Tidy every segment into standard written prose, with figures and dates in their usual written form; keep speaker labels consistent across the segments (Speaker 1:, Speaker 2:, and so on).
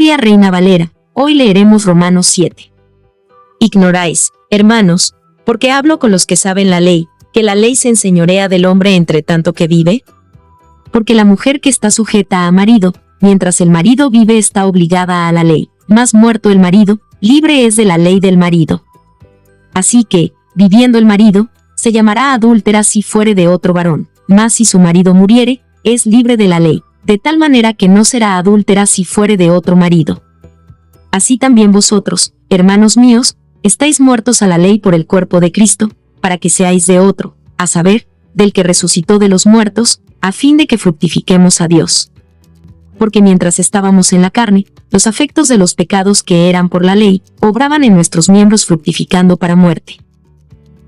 Speaker 1: Biblia Reina Valera. Hoy leeremos Romanos 7. Ignoráis, hermanos, porque hablo con los que saben la ley, que la ley se enseñorea del hombre entre tanto que vive. Porque la mujer que está sujeta a marido, mientras el marido vive está obligada a la ley, mas muerto el marido, libre es de la ley del marido. Así que, viviendo el marido, se llamará adúltera si fuere de otro varón, mas si su marido muriere, es libre de la ley, de tal manera que no será adúltera si fuere de otro marido. Así también vosotros, hermanos míos, estáis muertos a la ley por el cuerpo de Cristo, para que seáis de otro, a saber, del que resucitó de los muertos, a fin de que fructifiquemos a Dios. Porque mientras estábamos en la carne, los afectos de los pecados que eran por la ley, obraban en nuestros miembros fructificando para muerte.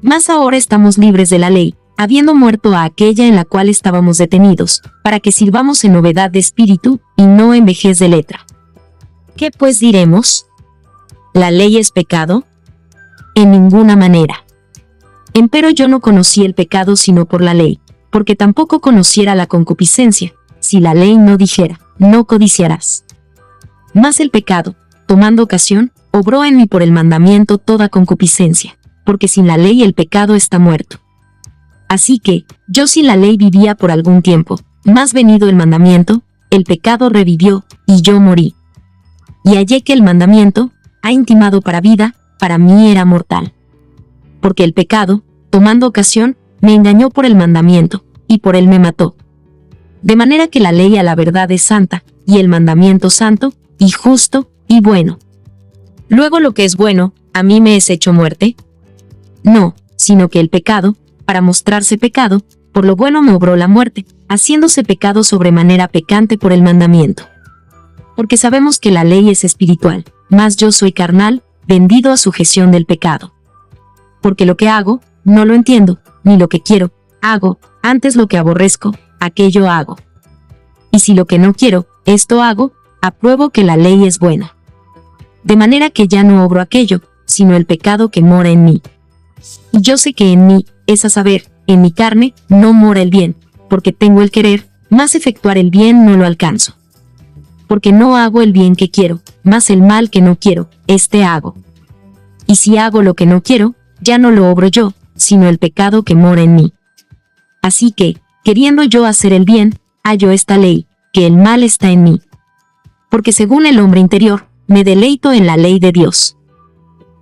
Speaker 1: Mas ahora estamos libres de la ley, habiendo muerto a aquella en la cual estábamos detenidos, para que sirvamos en novedad de espíritu, y no en vejez de letra. ¿Qué pues diremos? ¿La ley es pecado? En ninguna manera. Empero yo no conocí el pecado sino por la ley, porque tampoco conociera la concupiscencia, si la ley no dijera, no codiciarás. Mas el pecado, tomando ocasión, obró en mí por el mandamiento toda concupiscencia, porque sin la ley el pecado está muerto. Así que, yo sin la ley vivía por algún tiempo, mas venido el mandamiento, el pecado revivió, y yo morí. Y hallé que el mandamiento, ha intimado para vida, para mí era mortal. Porque el pecado, tomando ocasión, me engañó por el mandamiento, y por él me mató. De manera que la ley a la verdad es santa, y el mandamiento santo, y justo, y bueno. Luego lo que es bueno, ¿a mí me es hecho muerte? No, sino que el pecado, para mostrarse pecado, por lo bueno me obró la muerte, haciéndose pecado sobremanera pecante por el mandamiento. Porque sabemos que la ley es espiritual, mas yo soy carnal, vendido a sujeción del pecado. Porque lo que hago, no lo entiendo, ni lo que quiero, hago, antes lo que aborrezco, aquello hago. Y si lo que no quiero, esto hago, apruebo que la ley es buena. De manera que ya no obro aquello, sino el pecado que mora en mí. Y yo sé que en mí, es a saber, en mi carne, no mora el bien, porque tengo el querer, mas efectuar el bien no lo alcanzo. Porque no hago el bien que quiero, mas el mal que no quiero, este hago. Y si hago lo que no quiero, ya no lo obro yo, sino el pecado que mora en mí. Así que, queriendo yo hacer el bien, hallo esta ley, que el mal está en mí. Porque según el hombre interior, me deleito en la ley de Dios.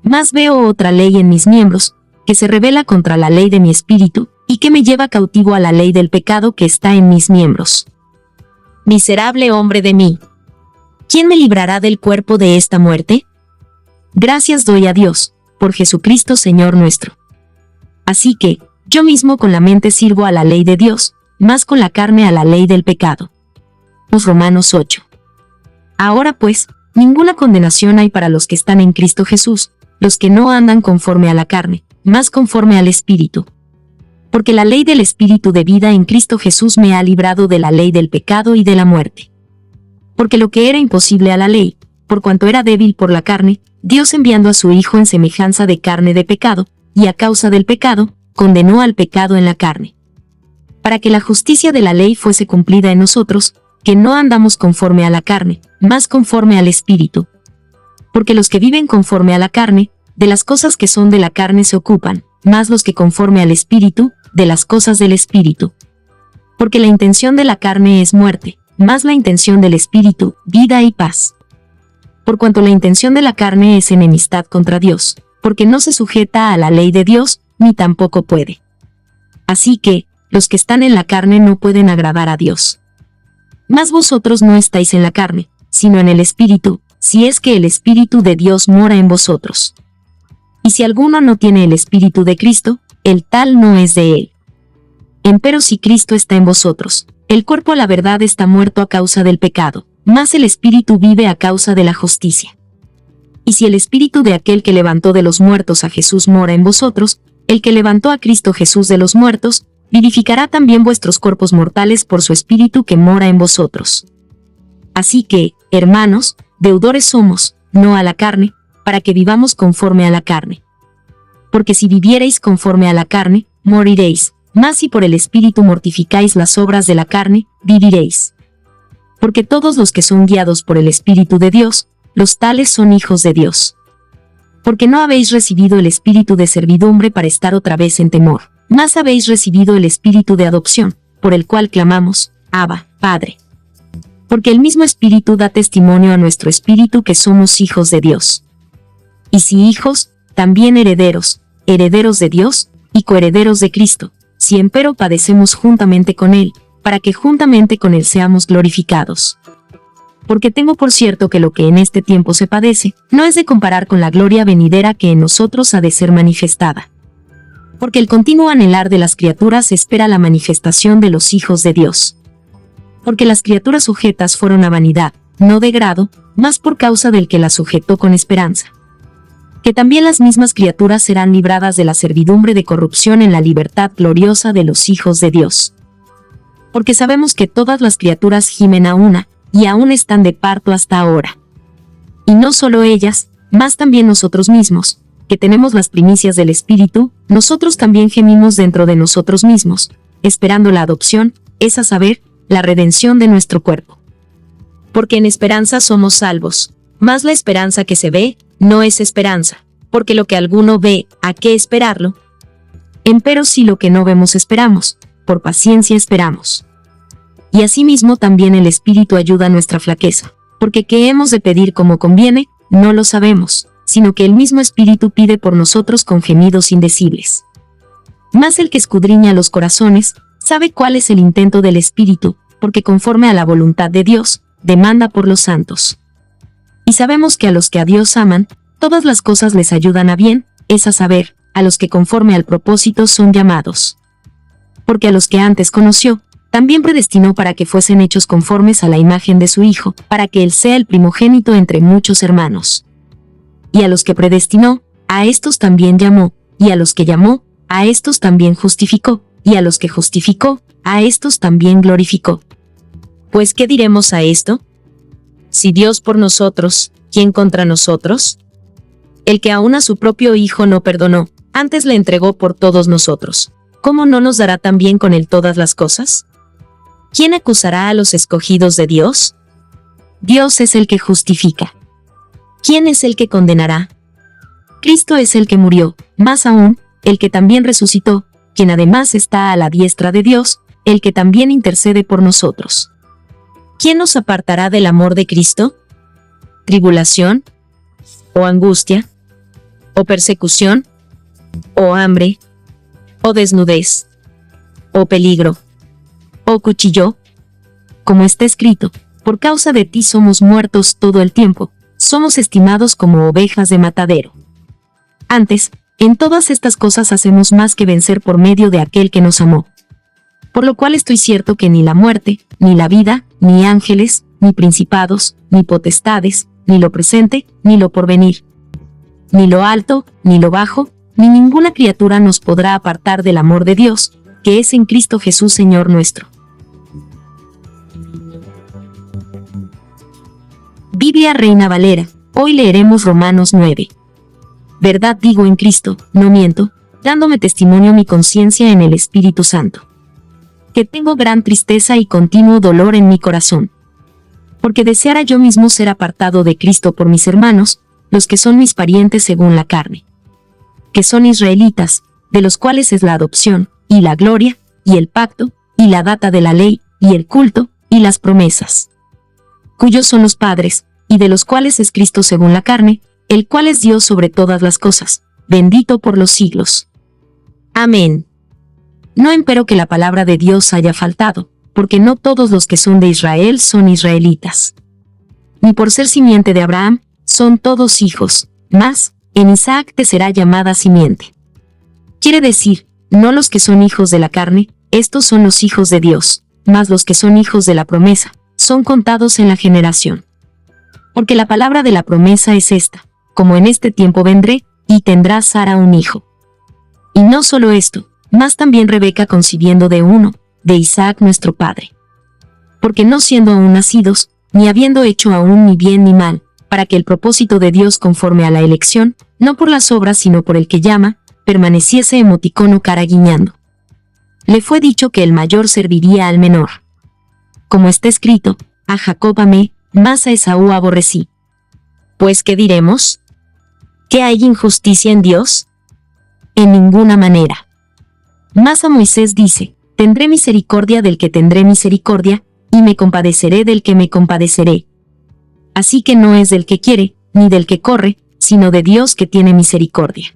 Speaker 1: Mas veo otra ley en mis miembros, que se rebela contra la ley de mi espíritu, y que me lleva cautivo a la ley del pecado que está en mis miembros. Miserable hombre de mí. ¿Quién me librará del cuerpo de esta muerte? Gracias doy a Dios, por Jesucristo Señor nuestro. Así que, yo mismo con la mente sirvo a la ley de Dios, mas con la carne a la ley del pecado. Romanos 8. Ahora pues, ninguna condenación hay para los que están en Cristo Jesús, los que no andan conforme a la carne, mas conforme al Espíritu. Porque la ley del Espíritu de vida en Cristo Jesús me ha librado de la ley del pecado y de la muerte. Porque lo que era imposible a la ley, por cuanto era débil por la carne, Dios enviando a su Hijo en semejanza de carne de pecado, y a causa del pecado, condenó al pecado en la carne. Para que la justicia de la ley fuese cumplida en nosotros, que no andamos conforme a la carne, mas conforme al Espíritu. Porque los que viven conforme a la carne, de las cosas que son de la carne se ocupan, mas los que conforme al Espíritu, de las cosas del Espíritu. Porque la intención de la carne es muerte, mas la intención del Espíritu, vida y paz. Por cuanto la intención de la carne es enemistad contra Dios, porque no se sujeta a la ley de Dios, ni tampoco puede. Así que, los que están en la carne no pueden agradar a Dios. Mas vosotros no estáis en la carne, sino en el Espíritu, si es que el Espíritu de Dios mora en vosotros. Y si alguno no tiene el Espíritu de Cristo, el tal no es de él. Empero si Cristo está en vosotros, el cuerpo a la verdad está muerto a causa del pecado, mas el Espíritu vive a causa de la justicia. Y si el Espíritu de aquel que levantó de los muertos a Jesús mora en vosotros, el que levantó a Cristo Jesús de los muertos, vivificará también vuestros cuerpos mortales por su Espíritu que mora en vosotros. Así que, hermanos, deudores somos, no a la carne, para que vivamos conforme a la carne. Porque si vivierais conforme a la carne, moriréis, mas si por el Espíritu mortificáis las obras de la carne, viviréis. Porque todos los que son guiados por el Espíritu de Dios, los tales son hijos de Dios. Porque no habéis recibido el espíritu de servidumbre para estar otra vez en temor, mas habéis recibido el espíritu de adopción, por el cual clamamos, Abba, Padre. Porque el mismo Espíritu da testimonio a nuestro espíritu que somos hijos de Dios. Y si hijos, también herederos, herederos de Dios, y coherederos de Cristo, si empero padecemos juntamente con Él, para que juntamente con Él seamos glorificados. Porque tengo por cierto que lo que en este tiempo se padece, no es de comparar con la gloria venidera que en nosotros ha de ser manifestada. Porque el continuo anhelar de las criaturas espera la manifestación de los hijos de Dios. Porque las criaturas sujetas fueron a vanidad, no de grado, mas por causa del que las sujetó con esperanza. Que también las mismas criaturas serán libradas de la servidumbre de corrupción en la libertad gloriosa de los hijos de Dios. Porque sabemos que todas las criaturas gimen a una, y aún están de parto hasta ahora. Y no solo ellas, mas también nosotros mismos, que tenemos las primicias del Espíritu, nosotros también gemimos dentro de nosotros mismos, esperando la adopción, es a saber, la redención de nuestro cuerpo. Porque en esperanza somos salvos, mas la esperanza que se ve, no es esperanza, porque lo que alguno ve, ¿a qué esperarlo? Empero si lo que no vemos esperamos, por paciencia esperamos. Y asimismo también el Espíritu ayuda a nuestra flaqueza, porque qué hemos de pedir como conviene, no lo sabemos, sino que el mismo Espíritu pide por nosotros con gemidos indecibles. Mas el que escudriña los corazones, sabe cuál es el intento del Espíritu, porque conforme a la voluntad de Dios, demanda por los santos. Y sabemos que a los que a Dios aman, todas las cosas les ayudan a bien, es a saber, a los que conforme al propósito son llamados. Porque a los que antes conoció, también predestinó para que fuesen hechos conformes a la imagen de su Hijo, para que Él sea el primogénito entre muchos hermanos. Y a los que predestinó, a estos también llamó, y a los que llamó, a estos también justificó, y a los que justificó, a estos también glorificó. Pues, ¿qué diremos a esto? Si Dios por nosotros, ¿quién contra nosotros? El que aún a su propio Hijo no perdonó, antes le entregó por todos nosotros, ¿cómo no nos dará también con Él todas las cosas? ¿Quién acusará a los escogidos de Dios? Dios es el que justifica. ¿Quién es el que condenará? Cristo es el que murió, más aún, el que también resucitó, quien además está a la diestra de Dios, el que también intercede por nosotros. ¿Quién nos apartará del amor de Cristo? ¿Tribulación? ¿O angustia? ¿O persecución? ¿O hambre? ¿O desnudez? ¿O peligro? ¿O cuchillo? Como está escrito, por causa de ti somos muertos todo el tiempo, somos estimados como ovejas de matadero. Antes, en todas estas cosas hacemos más que vencer por medio de aquel que nos amó. Por lo cual estoy cierto que ni la muerte, ni la vida, ni ángeles, ni principados, ni potestades, ni lo presente, ni lo porvenir, ni lo alto, ni lo bajo, ni ninguna criatura nos podrá apartar del amor de Dios, que es en Cristo Jesús Señor nuestro. Biblia Reina Valera. Hoy leeremos Romanos 9. Verdad digo en Cristo, no miento, dándome testimonio mi conciencia en el Espíritu Santo, que tengo gran tristeza y continuo dolor en mi corazón, porque deseara yo mismo ser apartado de Cristo por mis hermanos, los que son mis parientes según la carne, que son israelitas, de los cuales es la adopción, y la gloria, y el pacto, y la data de la ley, y el culto, y las promesas, cuyos son los padres, y de los cuales es Cristo según la carne, el cual es Dios sobre todas las cosas, bendito por los siglos. Amén. No empero que la palabra de Dios haya faltado, porque no todos los que son de Israel son israelitas. Ni por ser simiente de Abraham, son todos hijos, mas, en Isaac te será llamada simiente. Quiere decir, no los que son hijos de la carne, estos son los hijos de Dios, mas los que son hijos de la promesa, son contados en la generación. Porque la palabra de la promesa es esta, como en este tiempo vendré, y tendrá Sara un hijo. Y no solo esto, mas también Rebeca concibiendo de uno, de Isaac nuestro padre. Porque no siendo aún nacidos, ni habiendo hecho aún ni bien ni mal, para que el propósito de Dios conforme a la elección, no por las obras sino por el que llama, permaneciese emoticono cara guiñando. Le fue dicho que el mayor serviría al menor. Como está escrito, a Jacob amé, mas a Esaú aborrecí. Pues, ¿qué diremos? ¿Que hay injusticia en Dios? En ninguna manera. Mas a Moisés dice, tendré misericordia del que tendré misericordia, y me compadeceré del que me compadeceré. Así que no es del que quiere, ni del que corre, sino de Dios que tiene misericordia.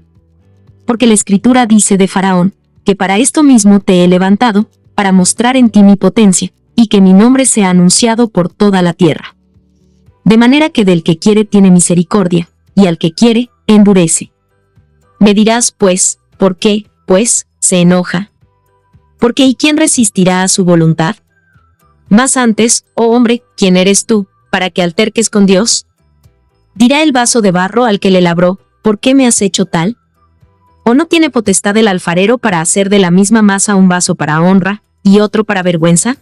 Speaker 1: Porque la Escritura dice de Faraón, que para esto mismo te he levantado, para mostrar en ti mi potencia, y que mi nombre sea anunciado por toda la tierra. De manera que del que quiere tiene misericordia, y al que quiere, endurece. Me dirás, pues, ¿por qué, pues, se enoja? Porque ¿y quién resistirá a su voluntad? Más antes, oh hombre, ¿quién eres tú, para que alterques con Dios? Dirá el vaso de barro al que le labró, ¿por qué me has hecho tal? ¿O no tiene potestad el alfarero para hacer de la misma masa un vaso para honra, y otro para vergüenza?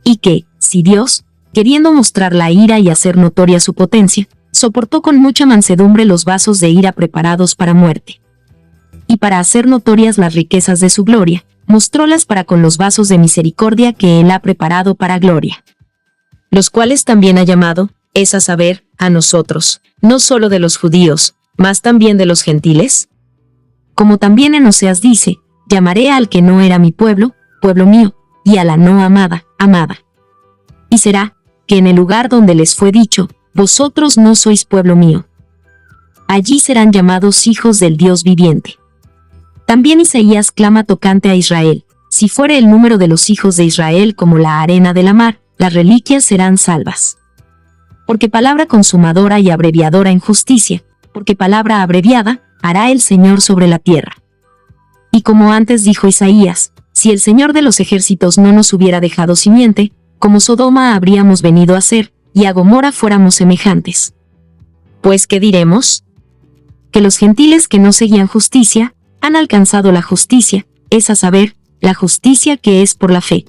Speaker 1: Y que, si Dios, queriendo mostrar la ira y hacer notoria su potencia, soportó con mucha mansedumbre los vasos de ira preparados para muerte. Y para hacer notorias las riquezas de su gloria, mostrólas para con los vasos de misericordia que él ha preparado para gloria. Los cuales también ha llamado, es a saber, a nosotros, no solo de los judíos, mas también de los gentiles. Como también en Oseas dice, llamaré al que no era mi pueblo, pueblo mío, y a la no amada, amada. Y será, que en el lugar donde les fue dicho, vosotros no sois pueblo mío, allí serán llamados hijos del Dios viviente. También Isaías clama tocante a Israel, si fuere el número de los hijos de Israel como la arena de la mar, las reliquias serán salvas. Porque palabra consumadora y abreviadora en justicia, porque palabra abreviada, hará el Señor sobre la tierra. Y como antes dijo Isaías, si el Señor de los ejércitos no nos hubiera dejado simiente, como Sodoma habríamos venido a ser, y a Gomorra fuéramos semejantes. Pues, ¿qué diremos? Que los gentiles que no seguían justicia, han alcanzado la justicia, es a saber, la justicia que es por la fe.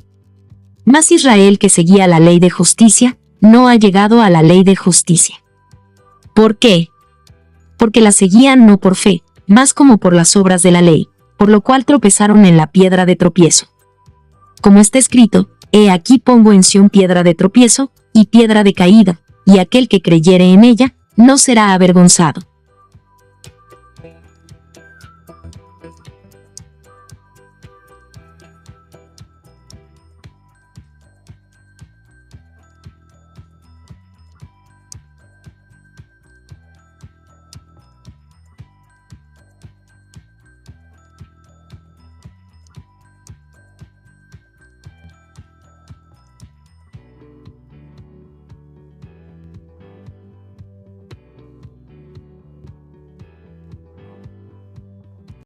Speaker 1: Mas Israel que seguía la ley de justicia, no ha llegado a la ley de justicia. ¿Por qué? Porque la seguían no por fe, mas como por las obras de la ley, por lo cual tropezaron en la piedra de tropiezo. Como está escrito, he aquí pongo en Sión piedra de tropiezo, y piedra de caída, y aquel que creyere en ella, no será avergonzado.